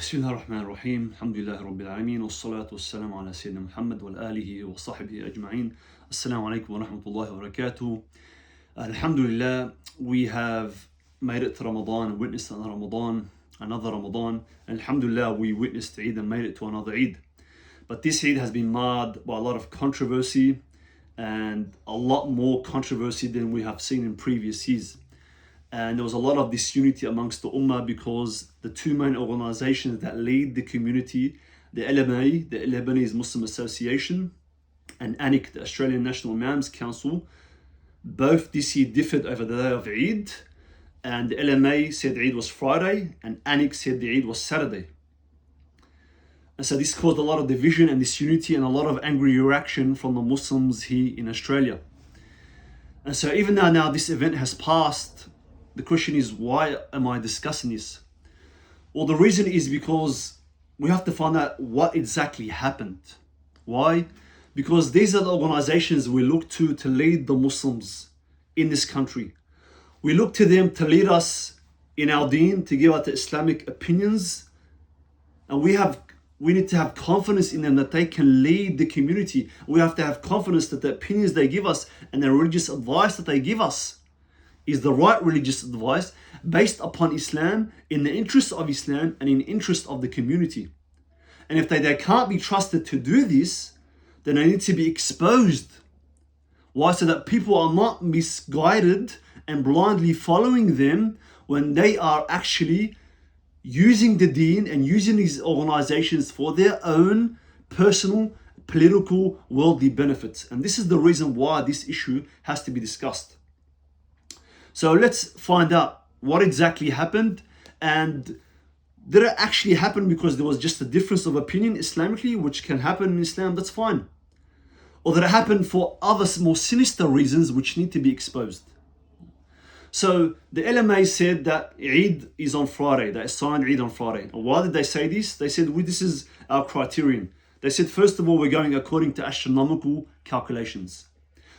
بسم الله الرحمن الرحيم الحمد لله رب العالمين والصلاة والسلام على سيدنا محمد وآله وصحبه أجمعين. Assalamu alaikum wa rahmatullahi wa barakatuh. Alhamdulillah, we have made it to Ramadan, witnessed another Ramadan. Alhamdulillah, we witnessed Eid and made it to another Eid. But this Eid has been marred by a lot of controversy, and a lot more controversy than we have seen in previous years. And there was a lot of disunity amongst the Ummah because the two main organizations that lead the community, the LMA, the Lebanese Muslim Association, and ANIC, the Australian National Imams Council, both this year differed over the day of Eid. And the LMA said Eid was Friday, and ANIC said the Eid was Saturday. And so this caused a lot of division and disunity and a lot of angry reaction from the Muslims here in Australia. And so even though now this event has passed, the question is, why am I discussing this? Well, the reason is because we have to find out what exactly happened. Why? Because these are the organizations we look to lead the Muslims in this country. We look to them to lead us in our deen, to give us the Islamic opinions. And we need to have confidence in them that they can lead the community. We have to have confidence that the opinions they give us and the religious advice that they give us is the right religious advice based upon Islam, in the interest of Islam and in the interest of the community. And if they can't be trusted to do this, then they need to be exposed. Why? So that people are not misguided and blindly following them when they are actually using the deen and using these organizations for their own personal, political, worldly benefits. And this is the reason why this issue has to be discussed. So let's find out what exactly happened, and did it actually happen because there was just a difference of opinion Islamically, which can happen in Islam, that's fine. Or did it happen for other more sinister reasons which need to be exposed? So the LMA said that Eid is on Friday, they assigned Eid on Friday. And why did they say this? They said, this is our criterion. They said, first of all, we're going according to astronomical calculations.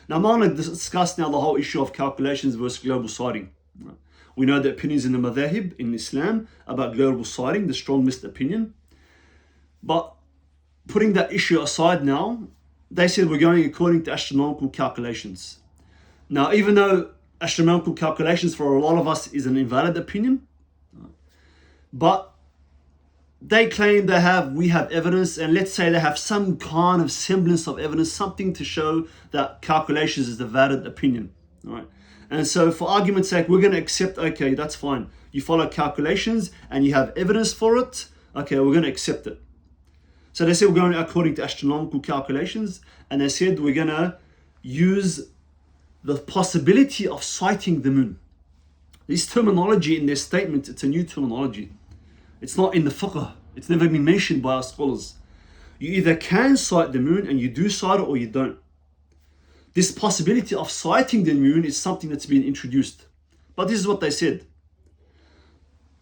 Now I'm going to discuss now the whole issue of calculations versus global sighting. We know the opinions in the madhahib in Islam about global sighting, the strongest opinion. But putting that issue aside now, they said we're going according to astronomical calculations. Now, even though astronomical calculations for a lot of us is an invalid opinion, but they claim we have evidence, and let's say they have some kind of semblance of evidence, something to show that calculations is a valid opinion. All right. And so for argument's sake, we're going to accept, okay, that's fine. You follow calculations and you have evidence for it. Okay, we're going to accept it. So they said we're going according to astronomical calculations, and they said we're going to use the possibility of sighting the moon. This terminology in their statement, it's a new terminology. It's not in the fiqh. It's never been mentioned by our scholars. You either can sight the moon and you do sight it, or you don't. This possibility of sighting the moon is something that's been introduced. But this is what they said.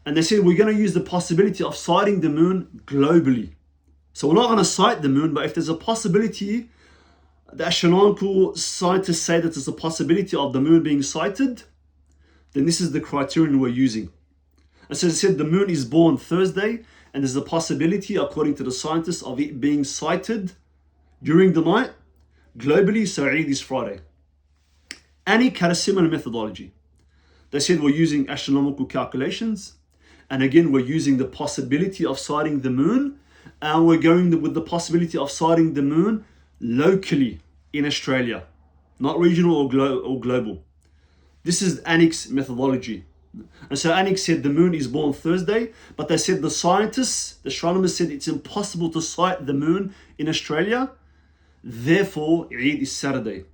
And they said we're going to use the possibility of sighting the moon globally. So we're not going to sight the moon, but if there's a possibility, the astronomical scientists say that there's a possibility of the moon being sighted, then this is the criterion we're using. And so they said the moon is born Thursday, and there's a possibility, according to the scientists, of it being sighted during the night globally, so Eid is Friday. ANIC had a similar methodology. They said we're using astronomical calculations, and again we're using the possibility of sighting the moon, and we're going with the possibility of sighting the moon locally in Australia, not regional or global. This is ANIC's methodology. And so ANIC said the moon is born Thursday, but they said the scientists, the astronomers said it's impossible to sight the moon in Australia, therefore Eid is Saturday.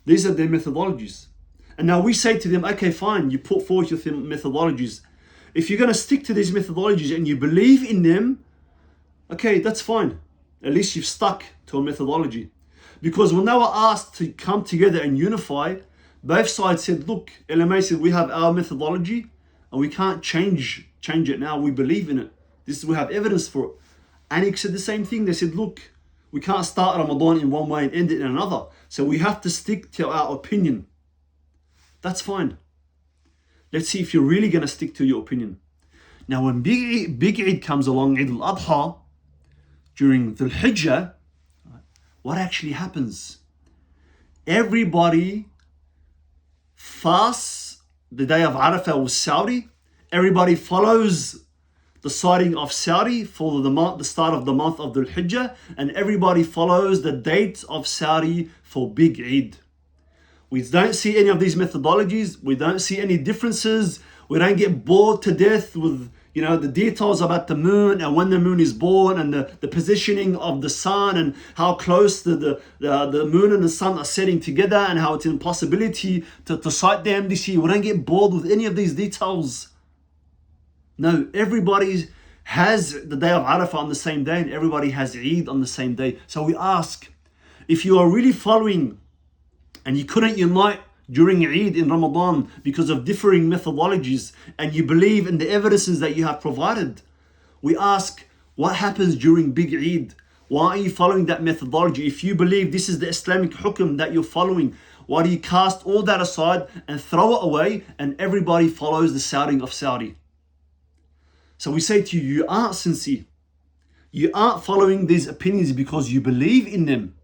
These are their methodologies. And now we say to them, okay, fine, you put forth your methodologies. If you're going to stick to these methodologies and you believe in them, okay, that's fine. At least you've stuck to a methodology. Because when they were asked to come together and unify, both sides said, look, LMA said we have our methodology and we can't change it now. We believe in it. We have evidence for it. ANIC said the same thing. They said, look, we can't start Ramadan in one way and end it in another. So we have to stick to our opinion. That's fine. Let's see if you're really going to stick to your opinion. Now when big Eid comes along, Eid al-Adha, during Dhul Hijjah, what actually happens? Everybody fasts the day of Arafah with Saudi. Everybody follows the sighting of Saudi for the start of the month of Dhul Hijjah, and everybody follows the date of Saudi for big Eid. We don't see any of these methodologies. We don't see any differences. We don't get bored to death with the details about the moon and when the moon is born and the positioning of the sun and how close the moon and the sun are setting together and how it's an impossibility to sight them this year. We don't get bored with any of these details. No, everybody has the day of Arafah on the same day and everybody has Eid on the same day. So we ask, if you are really following and you couldn't unite during Eid in Ramadan because of differing methodologies and you believe in the evidences that you have provided, we ask, what happens during big Eid? Why are you following that methodology? If you believe this is the Islamic hukum that you're following, why do you cast all that aside and throw it away and everybody follows the shouting of Saudi? So we say to you, you aren't sincere. You aren't following these opinions because you believe in them.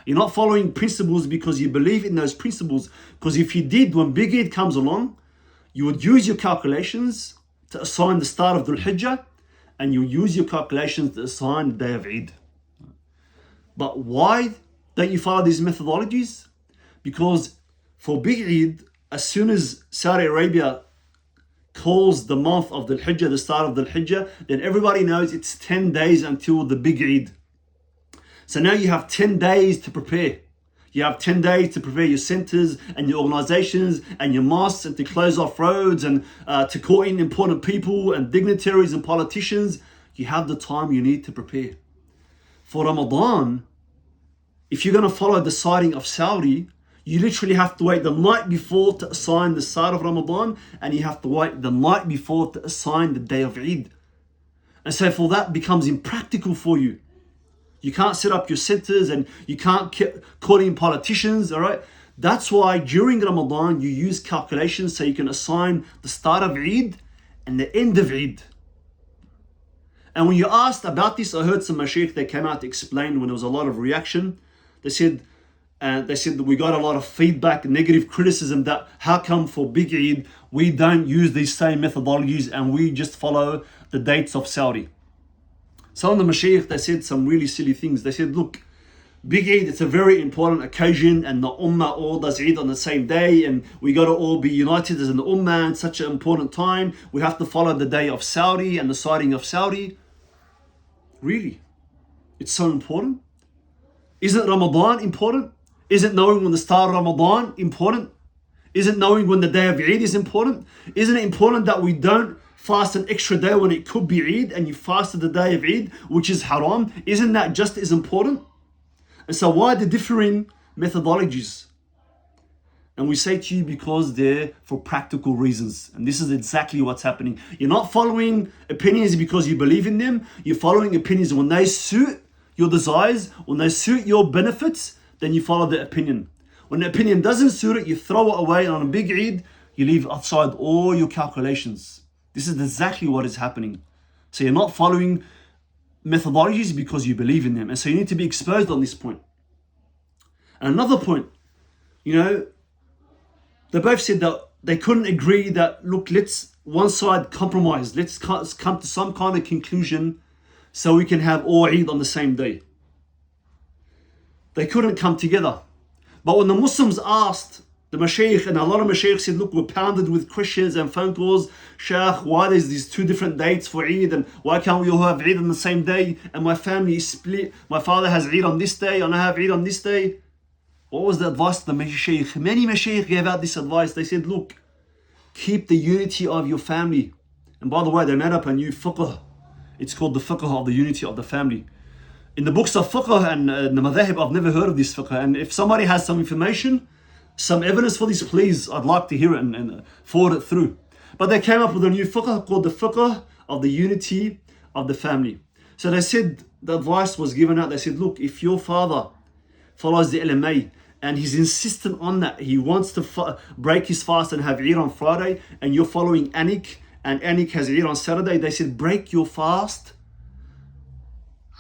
You're not following principles because you believe in those principles. Because if you did, when big Eid comes along, you would use your calculations to assign the start of Dhul Hijjah, and you use your calculations to assign the day of Eid. But why don't you follow these methodologies? Because for big Eid, as soon as Saudi Arabia calls the month of Dhul Hijjah, the start of Dhul Hijjah, then everybody knows it's 10 days until the big Eid. So now you have 10 days to prepare. You have 10 days to prepare your centers and your organizations and your mosques and to close off roads and to call in important people and dignitaries and politicians. You have the time you need to prepare. For Ramadan, if you're going to follow the sighting of Saudi, you literally have to wait the night before to assign the start of Ramadan, and you have to wait the night before to assign the day of Eid. And so for that becomes impractical for you. You can't set up your centers and you can't call in politicians, all right? That's why during Ramadan, you use calculations so you can assign the start of Eid and the end of Eid. And when you asked about this, I heard some mashaykh, they came out to explain when there was a lot of reaction. They said that we got a lot of feedback, negative criticism that how come for big Eid, we don't use these same methodologies and we just follow the dates of Saudi. Some of the mashaykh, they said some really silly things. They said, look, big Eid, it's a very important occasion and the Ummah all does Eid on the same day and we got to all be united as an Ummah in such an important time. We have to follow the day of Saudi and the sighting of Saudi. Really? It's so important? Isn't Ramadan important? Isn't knowing when the start of Ramadan important? Isn't knowing when the day of Eid is important? Isn't it important that we don't fast an extra day when it could be Eid and you fasted the day of Eid, which is haram? Isn't that just as important? And so why the differing methodologies? And we say to you, because they're for practical reasons. And this is exactly what's happening. You're not following opinions because you believe in them. You're following opinions when they suit your desires, when they suit your benefits, then you follow the opinion. When the opinion doesn't suit it, you throw it away, and on a big Eid, you leave outside all your calculations. This is exactly what is happening. So you're not following methodologies because you believe in them. And so you need to be exposed on this point. And another point, they both said that they couldn't agree that, look, let's one side compromise. Let's come to some kind of conclusion so we can have all Eid on the same day. They couldn't come together. But when the Muslims asked the mashaykh, and a lot of mashaykh said, look, we're pounded with questions and phone calls. Shaykh, why there's these two different dates for Eid, and why can't we all have Eid on the same day? And my family is split. My father has Eid on this day and I have Eid on this day. What was the advice to the mashaykh? Many mashaykh gave out this advice. They said, look, keep the unity of your family. And by the way, they made up a new fiqh. It's called the fiqh of the unity of the family. In the books of fiqh and the madhahib, I've never heard of this fiqh. And if somebody has some information, some evidence for this, please, I'd like to hear it and forward it through. But they came up with a new fiqh called the fiqh of the unity of the family. So they said, the advice was given out. They said, look, if your father follows the LMA and he's insistent on that, he wants to break his fast and have Eid on Friday, and you're following Anik and Anik has Eid on Saturday, they said, break your fast.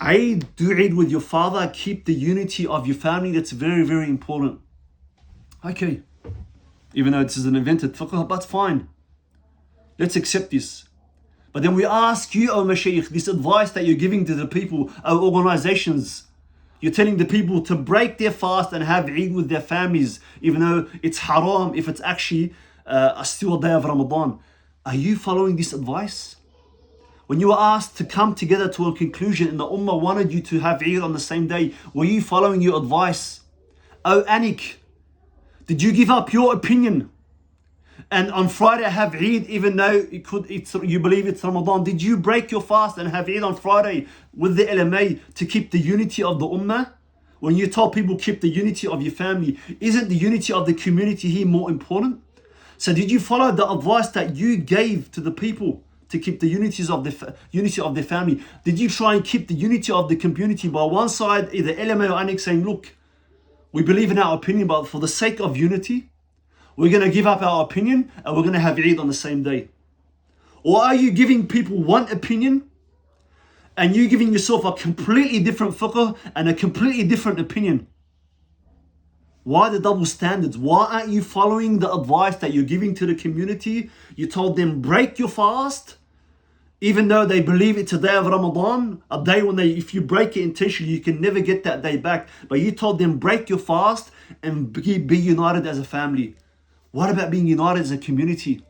Do Eid with your father, keep the unity of your family. That's very, very important. Okay, even though this is an invented fiqh, but fine. Let's accept this. But then we ask you, O Mashaykh, this advice that you're giving to the people, O organizations, you're telling the people to break their fast and have Eid with their families, even though it's haram if it's actually still a day of Ramadan. Are you following this advice? When you were asked to come together to a conclusion and the Ummah wanted you to have Eid on the same day, were you following your advice? O Anik, did you give up your opinion and on Friday have Eid even though you believe it's Ramadan? Did you break your fast and have Eid on Friday with the LMA to keep the unity of the Ummah? When you told people keep the unity of your family, isn't the unity of the community here more important? So did you follow the advice that you gave to the people to keep the unity of their family? Did you try and keep the unity of the community? By one side, either LMA or Anik saying, look, we believe in our opinion, but for the sake of unity, we're going to give up our opinion and we're going to have Eid on the same day? Or are you giving people one opinion and you giving yourself a completely different fiqh and a completely different opinion? Why the double standards? Why aren't you following the advice that you're giving to the community? You told them break your fast, even though they believe it's a day of Ramadan, a day when if you break it intentionally, you can never get that day back. But you told them break your fast and be united as a family. What about being united as a community?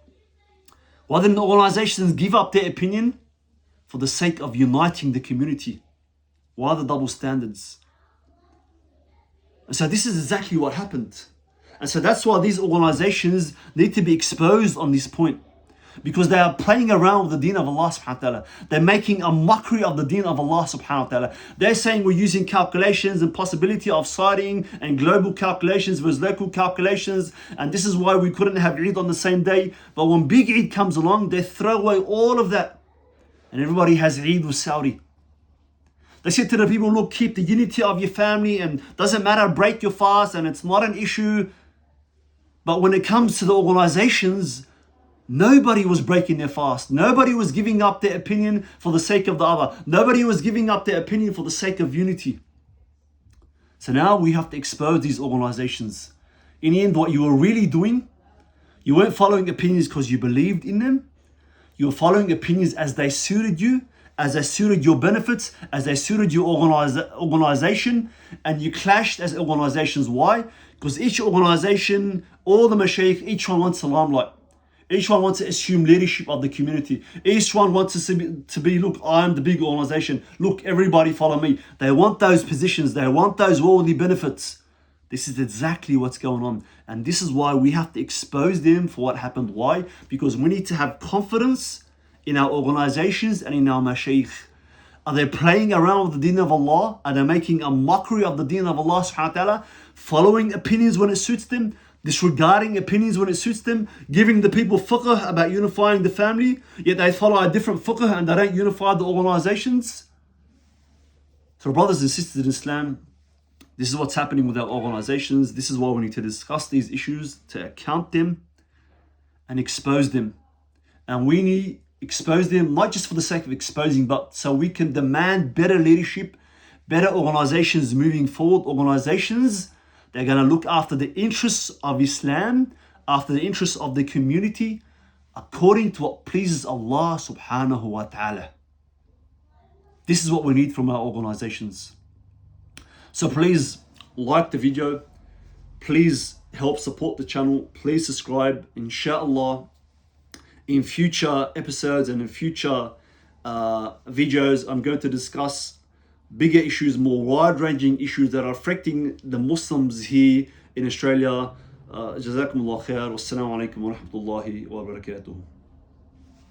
Why didn't the organizations give up their opinion for the sake of uniting the community? Why the double standards? And so this is exactly what happened. And so that's why these organizations need to be exposed on this point. Because they are playing around with the deen of Allah subhanahu wa ta'ala. They're making a mockery of the deen of Allah subhanahu wa ta'ala. They're saying we're using calculations and possibility of sighting and global calculations versus local calculations. And this is why we couldn't have Eid on the same day. But when big Eid comes along, they throw away all of that. And everybody has Eid with Saudi. They said to the people, look, keep the unity of your family and doesn't matter, break your fast and it's not an issue. But when it comes to the organizations, nobody was breaking their fast. Nobody was giving up their opinion for the sake of the other. Nobody was giving up their opinion for the sake of unity. So now we have to expose these organizations. In the end, what you were really doing, you weren't following opinions because you believed in them. You were following opinions as they suited you, as they suited your benefits, as they suited your organization, and you clashed as organizations. Why? Because each organization, all the mashaykh, each one wants the limelight. Each one wants to assume leadership of the community. Each one wants to be, look, I'm the big organization. Look, everybody follow me. They want those positions. They want those worldly benefits. This is exactly what's going on. And this is why we have to expose them for what happened. Why? Because we need to have confidence in our organizations and in our mashaykh. Are they playing around with the deen of Allah? Are they making a mockery of the deen of Allah subhanahu wa ta'ala? Following opinions when it suits them? Disregarding opinions when it suits them? Giving the people fiqh about unifying the family, yet they follow a different fiqh and they don't unify the organizations? So brothers and sisters in Islam, this is what's happening with our organizations. This is why we need to discuss these issues, to account them and expose them. And we need expose them not just for the sake of exposing, but so we can demand better leadership, better organizations moving forward. Organizations, they're going to look after the interests of Islam, after the interests of the community, according to what pleases Allah subhanahu wa ta'ala. This is what we need from our organizations. So please like the video. Please help support the channel. Please subscribe. Inshallah, in future episodes and in future videos, I'm going to discuss bigger issues, more wide-ranging issues that are affecting the Muslims here in Australia. Jazakumullah khair. Wassalamu alaikum wa rahmatullahi wa barakatuh.